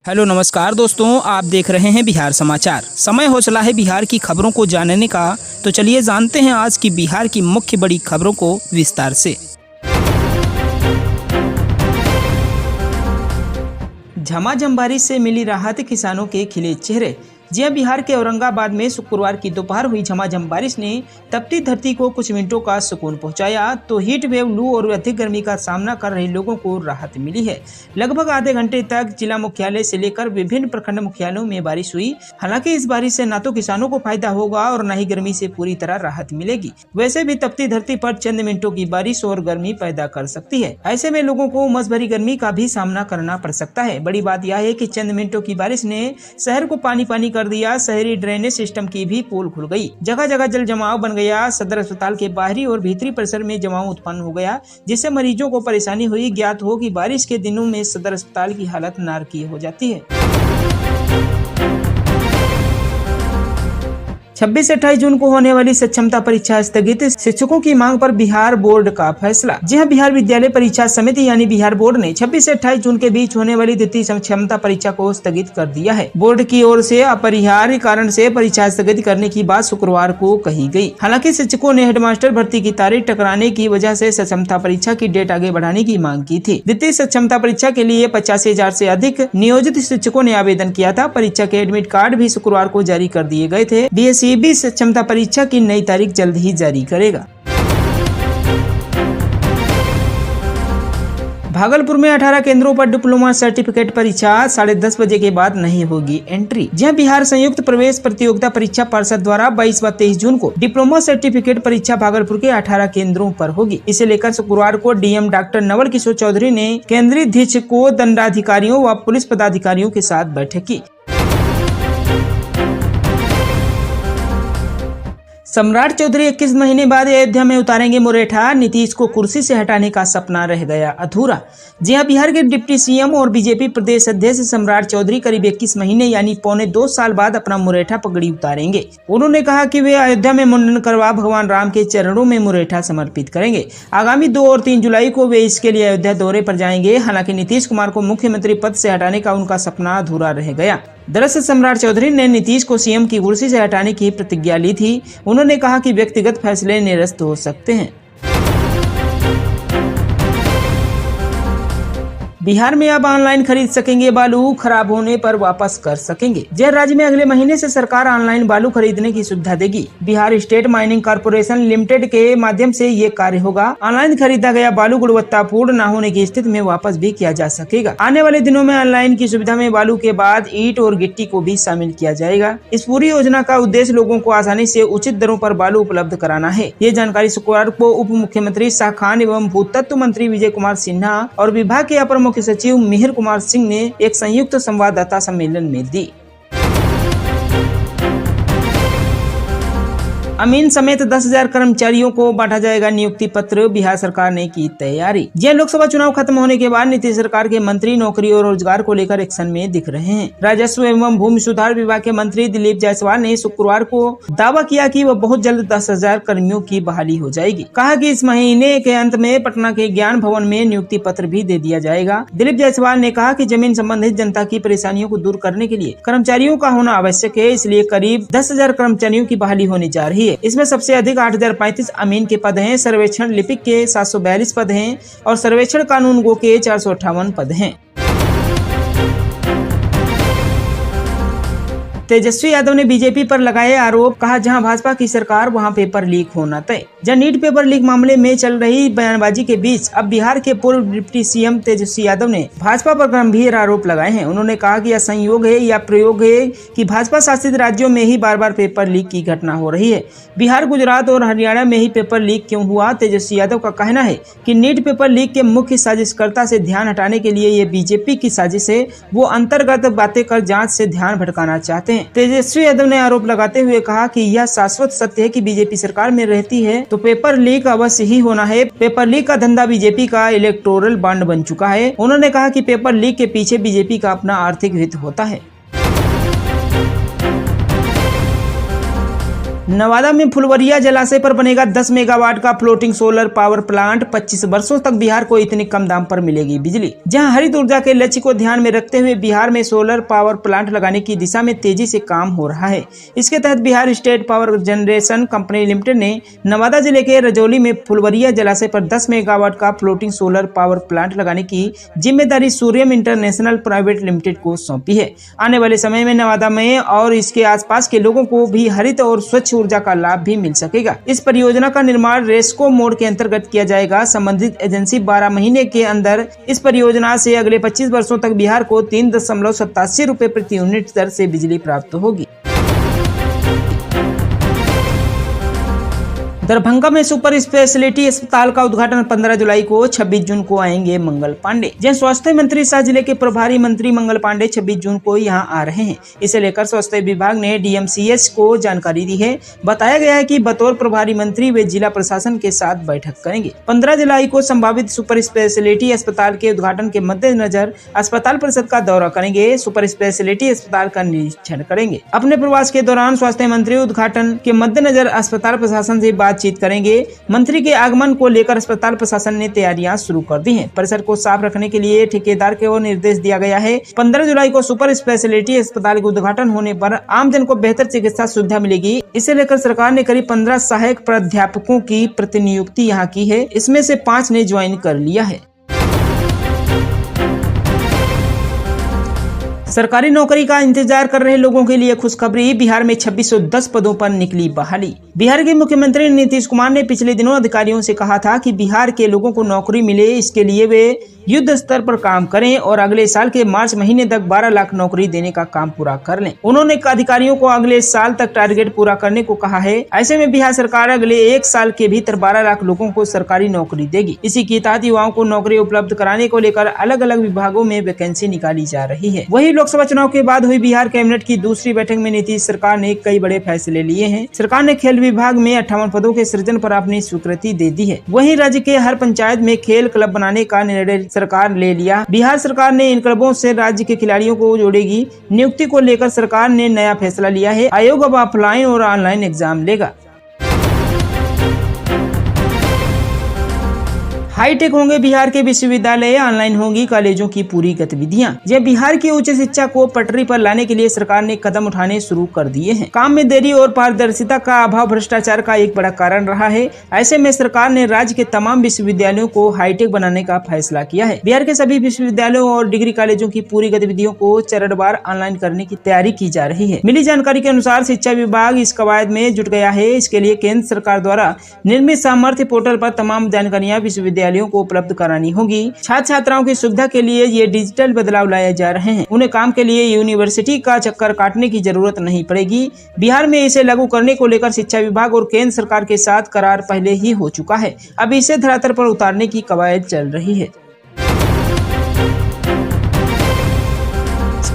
Hello नमस्कार दोस्तों, आप देख रहे हैं बिहार समाचार। समय हो चला है बिहार की खबरों को जानने का, तो चलिए जानते हैं आज की बिहार की मुख्य बड़ी खबरों को विस्तार से। झमाझम बारिश से मिली राहत, किसानों के खिले चेहरे। जी हां, बिहार के औरंगाबाद में शुक्रवार की दोपहर हुई झमाझम बारिश ने तपती धरती को कुछ मिनटों का सुकून पहुंचाया, तो हीट वेव, लू और अधिक गर्मी का सामना कर रहे लोगों को राहत मिली है। लगभग आधे घंटे तक जिला मुख्यालय से लेकर विभिन्न प्रखंड मुख्यालयों में बारिश हुई। हालांकि इस बारिश से न तो किसानों को फायदा होगा और न ही गर्मी से पूरी तरह राहत मिलेगी। वैसे भी तपती धरती पर चंद मिनटों की बारिश और गर्मी पैदा कर सकती है। ऐसे में लोगों को उमस भरी गर्मी का भी सामना करना पड़ सकता है। बड़ी बात यह है कि चंद मिनटों की बारिश ने शहर को पानी पानी कर दिया। शहरी ड्रेनेज सिस्टम की भी पोल खुल गई। जगह जगह जल जमाव बन गया। सदर अस्पताल के बाहरी और भीतरी परिसर में जमाव उत्पन्न हो गया, जिससे मरीजों को परेशानी हुई। ज्ञात हो कि बारिश के दिनों में सदर अस्पताल की हालत नारकीय हो जाती है। 26 से 28 जून को होने वाली सक्षमता परीक्षा स्थगित, शिक्षकों की मांग पर बिहार बोर्ड का फैसला। जी हां, बिहार विद्यालय परीक्षा समिति यानी बिहार बोर्ड ने 26 से 28 जून के बीच होने वाली द्वितीय सक्षमता परीक्षा को स्थगित कर दिया है। बोर्ड की ओर से अपरिहार्य कारण से परीक्षा स्थगित करने की बात शुक्रवार को कही गई। हालांकि शिक्षकों ने हेडमास्टर भर्ती की तारीख टकराने की वजह से सक्षमता परीक्षा की डेट आगे बढ़ाने की मांग की थी। द्वितीय सक्षमता परीक्षा के लिए 85,000 से अधिक नियोजित शिक्षकों ने आवेदन किया था। परीक्षा के एडमिट कार्ड भी शुक्रवार को जारी कर दिए गए थे। बीएसईबी सक्षमता परीक्षा की नई तारीख जल्द ही जारी करेगा। भागलपुर में 18 केंद्रों पर डिप्लोमा सर्टिफिकेट परीक्षा 10:30 बजे के बाद नहीं होगी एंट्री। जहां बिहार संयुक्त प्रवेश प्रतियोगिता परीक्षा परिषद द्वारा 22 व 23 जून को डिप्लोमा सर्टिफिकेट परीक्षा भागलपुर के 18 केंद्रों पर होगी। इसे लेकर शुक्रवार को डीएम डॉक्टर नवल किशोर चौधरी ने केंद्रीय अधीक्षकों, दंडाधिकारियों व पुलिस पदाधिकारियों के साथ बैठक की। सम्राट चौधरी 21 महीने बाद अयोध्या में उतारेंगे मुरेठा, नीतीश को कुर्सी से हटाने का सपना रह गया अधूरा। जी हां, बिहार के डिप्टी सीएम और बीजेपी प्रदेश अध्यक्ष सम्राट चौधरी करीब 21 महीने यानी पौने 2 साल बाद अपना मुरेठा पगड़ी उतारेंगे। उन्होंने कहा कि वे अयोध्या में मुंडन करवा भगवान राम के चरणों में मुरेठा समर्पित करेंगे। आगामी 2 और 3 जुलाई को वे इसके लिए अयोध्या दौरे पर जाएंगे। हालांकि नीतीश कुमार को मुख्यमंत्री पद से हटाने का उनका सपना अधूरा रह गया। दरअसल सम्राट चौधरी ने नीतीश को सीएम की कुर्सी से हटाने की प्रतिज्ञा ली थी। उन्होंने कहा कि व्यक्तिगत फैसले निरस्त हो सकते हैं। बिहार में अब ऑनलाइन खरीद सकेंगे बालू, खराब होने पर वापस कर सकेंगे। जय राज्य में अगले महीने से सरकार ऑनलाइन बालू खरीदने की सुविधा देगी। Bihar state mining corporation limited के माध्यम से ये कार्य होगा। ऑनलाइन खरीदा गया बालू गुणवत्तापूर्ण न होने की स्थिति में वापस भी किया जा सकेगा। आने वाले दिनों में ऑनलाइन की सुविधा में बालू के बाद ईंट और गिट्टी को भी शामिल किया जाएगा। इस पूरी योजना का उद्देश्य लोगों को आसानी से उचित दरों पर बालू उपलब्ध कराना है। ये जानकारी शुक्रवार को उप मुख्यमंत्री शाह खान एवं भूतत्व मंत्री विजय कुमार सिन्हा और विभाग के अपर मुख्य सचिव मिहिर कुमार सिंह ने एक संयुक्त संवाददाता सम्मेलन में दी। अमीन समेत 10,000 कर्मचारियों को बांटा जाएगा नियुक्ति पत्र, बिहार सरकार ने की तैयारी। यह लोकसभा चुनाव खत्म होने के बाद नीतीश सरकार के मंत्री नौकरी और रोजगार को लेकर एक्शन में दिख रहे हैं। राजस्व एवं भूमि सुधार विभाग के मंत्री दिलीप जायसवाल ने शुक्रवार को दावा किया कि वह बहुत जल्द 10,000 कर्मियों की बहाली हो जाएगी। कहा कि इस महीने के अंत में पटना के ज्ञान भवन में नियुक्ति पत्र भी दे दिया जाएगा। दिलीप जायसवाल ने कहा कि जमीन संबंधित जनता की परेशानियों को दूर करने के लिए कर्मचारियों का होना आवश्यक है, इसलिए करीब 10,000 कर्मचारियों की बहाली होने जा रही है। इसमें सबसे अधिक 8,035 अमीन के पद हैं, सर्वेक्षण लिपिक के 742 पद हैं और सर्वेक्षण कानूनगो के 458 पद हैं। तेजस्वी यादव ने बीजेपी पर लगाए आरोप, कहा जहां भाजपा की सरकार वहां पेपर लीक होना तय। जहां नीट पेपर लीक मामले में चल रही बयानबाजी के बीच अब बिहार के पूर्व डिप्टी सीएम तेजस्वी यादव ने भाजपा पर गंभीर आरोप लगाए हैं। उन्होंने कहा कि यह संयोग है या प्रयोग है कि भाजपा शासित राज्यों में ही बार बार पेपर लीक की घटना हो रही है। बिहार, गुजरात और हरियाणा में ही पेपर लीक क्यों हुआ? तेजस्वी यादव का कहना है कि नीट पेपर लीक के मुख्य साजिशकर्ता से ध्यान हटाने के लिए ये बीजेपी की साजिश है। वो अंतर्गत बातें कर जांच से ध्यान भटकाना चाहते हैं। तेजस्वी यादव ने आरोप लगाते हुए कहा कि यह शाश्वत सत्य है कि बीजेपी सरकार में रहती है तो पेपर लीक अवश्य ही होना है। पेपर लीक का धंधा बीजेपी का इलेक्टोरल बॉन्ड बन चुका है। उन्होंने कहा कि पेपर लीक के पीछे बीजेपी का अपना आर्थिक हित होता है। नवादा में फुलवरिया जलाशय पर बनेगा 10 मेगावाट का फ्लोटिंग सोलर पावर प्लांट। 25 वर्षों तक बिहार को इतनी कम दाम पर मिलेगी बिजली। जहां हरित ऊर्जा के लक्ष्य को ध्यान में रखते हुए बिहार में सोलर पावर प्लांट लगाने की दिशा में तेजी से काम हो रहा है। इसके तहत Bihar state power generation company limited ने नवादा जिले के रजौली में फुलवरिया जलाशय पर 10 मेगावाट का फ्लोटिंग सोलर पावर प्लांट लगाने की जिम्मेदारी सूर्यम इंटरनेशनल प्राइवेट लिमिटेड को सौंपी है। आने वाले समय में नवादा में और इसके आसपास के लोगों को भी हरित और स्वच्छ ऊर्जा का लाभ भी मिल सकेगा। इस परियोजना का निर्माण रेस्को मोड के अंतर्गत किया जाएगा। संबंधित एजेंसी 12 महीने के अंदर इस परियोजना से अगले 25 वर्षों तक बिहार को 3.87 रुपए प्रति यूनिट दर से बिजली प्राप्त होगी। दरभंगा में सुपर स्पेशलिटी अस्पताल का उद्घाटन 15 जुलाई को 26 जून को आएंगे मंगल पांडे। जन स्वास्थ्य मंत्री सह जिले के प्रभारी मंत्री मंगल पांडे 26 जून को यहां आ रहे हैं। इसे लेकर स्वास्थ्य विभाग ने डीएमसीएच को जानकारी दी है। बताया गया है कि बतौर प्रभारी मंत्री वे जिला प्रशासन के साथ बैठक करेंगे। 15 जुलाई को संभावित सुपर स्पेशलिटी अस्पताल के उद्घाटन के मद्देनजर अस्पताल परिषद का दौरा करेंगे। सुपर स्पेशलिटी अस्पताल का निरीक्षण करेंगे। अपने प्रवास के दौरान स्वास्थ्य मंत्री उद्घाटन के मद्देनजर अस्पताल प्रशासन से बातचीत करेंगे। मंत्री के आगमन को लेकर अस्पताल प्रशासन ने तैयारियां शुरू कर दी हैं। परिसर को साफ रखने के लिए ठेकेदार को निर्देश दिया गया है। 15 जुलाई को सुपर स्पेशलिटी अस्पताल के उद्घाटन होने पर आमजन को बेहतर चिकित्सा सुविधा मिलेगी। इसे लेकर सरकार ने करीब 15 सहायक प्राध्यापकों की प्रतिनियुक्ति यहाँ की है। इसमें से 5 ने ज्वाइन कर लिया है। सरकारी नौकरी का इंतजार कर रहे लोगों के लिए खुशखबरी। बिहार में 2610 पदों पर निकली बहाली। बिहार के मुख्यमंत्री नीतीश कुमार ने पिछले दिनों अधिकारियों से कहा था कि बिहार के लोगों को नौकरी मिले, इसके लिए वे युद्ध स्तर पर काम करें और अगले साल के मार्च महीने तक 12 लाख नौकरी देने का काम पूरा कर लें। उन्होंने अधिकारियों को अगले साल तक टारगेट पूरा करने को कहा है। ऐसे में बिहार सरकार अगले 1 साल के भीतर 12 लाख लोगों को सरकारी नौकरी देगी। इसी के तहत युवाओं को नौकरी उपलब्ध कराने को लेकर अलग अलग विभागों में वैकेंसी निकाली जा रही है। वही लोकसभा चुनाव के बाद हुई बिहार कैबिनेट की दूसरी बैठक में नीतीश सरकार ने कई बड़े फैसले लिए हैं। सरकार ने खेल विभाग में 58 पदों के सृजन पर अपनी स्वीकृति दे दी है। वहीं राज्य के हर पंचायत में खेल क्लब बनाने का निर्णय सरकार ले लिया। बिहार सरकार ने इन क्लबों से राज्य के खिलाड़ियों को जोड़ेगी। नियुक्ति को लेकर सरकार ने नया फैसला लिया है। आयोग अब ऑफलाइन और ऑनलाइन एग्जाम लेगा। हाईटेक होंगे बिहार के विश्वविद्यालय, ऑनलाइन होंगी कॉलेजों की पूरी गतिविधियां। जब बिहार की उच्च शिक्षा को पटरी पर लाने के लिए सरकार ने कदम उठाने शुरू कर दिए हैं। काम में देरी और पारदर्शिता का अभाव भ्रष्टाचार का एक बड़ा कारण रहा है। ऐसे में सरकार ने राज्य के तमाम विश्वविद्यालयों को हाईटेक बनाने का फैसला किया है। बिहार के सभी विश्वविद्यालयों और डिग्री कॉलेजों की पूरी गतिविधियों को चरणवार ऑनलाइन करने की तैयारी की जा रही है। मिली जानकारी के अनुसार शिक्षा विभाग इस कवायद में जुट गया है। इसके लिए केंद्र सरकार द्वारा निर्मित सामर्थ्य पोर्टल पर तमाम जानकारियां विश्वविद्यालयों को उपलब्ध करानी होगी। छात्र छात्राओं की सुविधा के लिए ये डिजिटल बदलाव लाए जा रहे हैं। उन्हें काम के लिए यूनिवर्सिटी का चक्कर काटने की जरूरत नहीं पड़ेगी। बिहार में इसे लागू करने को लेकर शिक्षा विभाग और केंद्र सरकार के साथ करार पहले ही हो चुका है। अब इसे धरातल पर उतारने की कवायद चल रही है।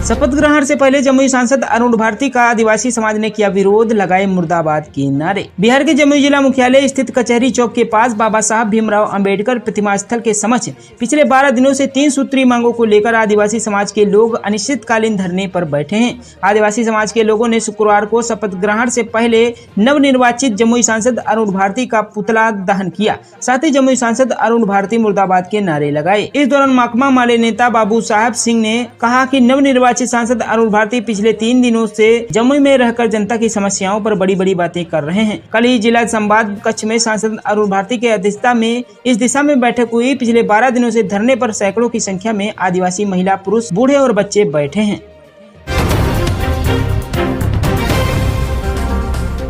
शपथ ग्रहण से पहले जमुई सांसद अरुण भारती का आदिवासी समाज ने किया विरोध, लगाए मुर्दाबाद के नारे। बिहार के जमुई जिला मुख्यालय स्थित कचहरी चौक के पास बाबा साहब भीमराव अंबेडकर प्रतिमा स्थल के समक्ष पिछले 12 दिनों से 3 सूत्री मांगों को लेकर आदिवासी समाज के लोग अनिश्चितकालीन धरने पर बैठे हैं। आदिवासी समाज के लोगों ने शुक्रवार को शपथ ग्रहण से पहले नवनिर्वाचित जमुई सांसद अरुण भारती का पुतला दहन किया। साथ ही जमुई सांसद अरुण भारती मुर्दाबाद के नारे लगाए। इस दौरान माकपा माले नेता बाबू साहब सिंह ने कहा कि नवनिर्वाचित सांसद अरुण भारती पिछले 3 दिनों से जमुई में रहकर जनता की समस्याओं पर बड़ी बड़ी बातें कर रहे हैं। कल ही जिला संवाद कक्ष में सांसद अरुण भारती के अध्यक्षता में इस दिशा में बैठक हुई। पिछले 12 दिनों से धरने पर सैकड़ों की संख्या में आदिवासी महिला, पुरुष, बूढ़े और बच्चे बैठे हैं।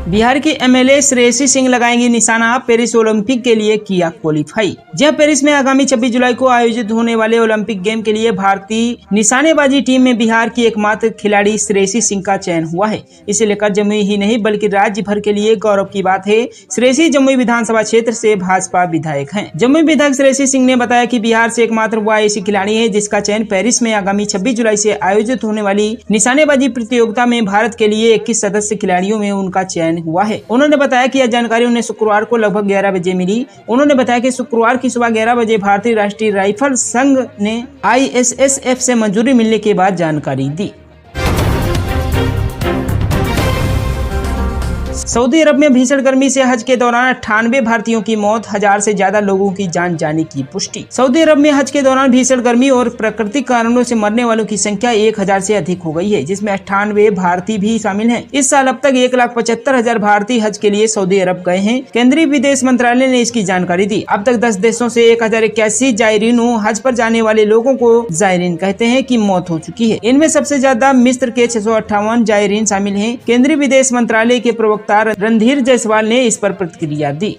बिहार की एमएलए श्रेयसी सिंह लगाएंगी निशाना, पेरिस ओलंपिक के लिए किया क्वालिफाई। जब पेरिस में आगामी 26 जुलाई को आयोजित होने वाले ओलंपिक गेम के लिए भारतीय निशानेबाजी टीम में बिहार की एकमात्र खिलाड़ी श्रेयसी सिंह का चयन हुआ है। इसे लेकर जमुई ही नहीं बल्कि राज्य भर के लिए गौरव की बात है। श्रेयसी जमुई विधानसभा क्षेत्र से भाजपा विधायक हैं। जमुई विधायक श्रेयसी सिंह ने बताया कि बिहार से एकमात्र वह ऐसी खिलाड़ी है जिसका चयन पेरिस में आगामी 26 जुलाई से आयोजित होने वाली निशानेबाजी प्रतियोगिता में भारत के लिए 21 सदस्य खिलाड़ियों में उनका चयन हुआ है। उन्होंने बताया कि यह जानकारी उन्हें शुक्रवार को लगभग 11 बजे मिली। उन्होंने बताया कि शुक्रवार की सुबह 11 बजे भारतीय राष्ट्रीय राइफल संघ ने ISSF से मंजूरी मिलने के बाद जानकारी दी। सऊदी अरब में भीषण गर्मी से हज के दौरान 98 भारतीयों की मौत, 1000 से ज्यादा लोगों की जान जाने की पुष्टि। सऊदी अरब में हज के दौरान भीषण गर्मी और प्राकृतिक कारणों से मरने वालों की संख्या 1000 से अधिक हो गई है, जिसमें 98 भारतीय भी शामिल हैं। इस साल अब तक 1,75,000 भारतीय हज के लिए सऊदी अरब गए हैं। केंद्रीय विदेश मंत्रालय ने इसकी जानकारी दी। अब तक 10 देशों से 1081 जायरीनों, हज पर जाने वाले लोगों को जायरीन कहते हैं, की मौत हो चुकी है। इनमें सबसे ज्यादा मिस्र के 658 जायरीन शामिल हैं। केंद्रीय विदेश मंत्रालय के प्रवक्ता रणधीर जायसवाल ने इस पर प्रतिक्रिया दी।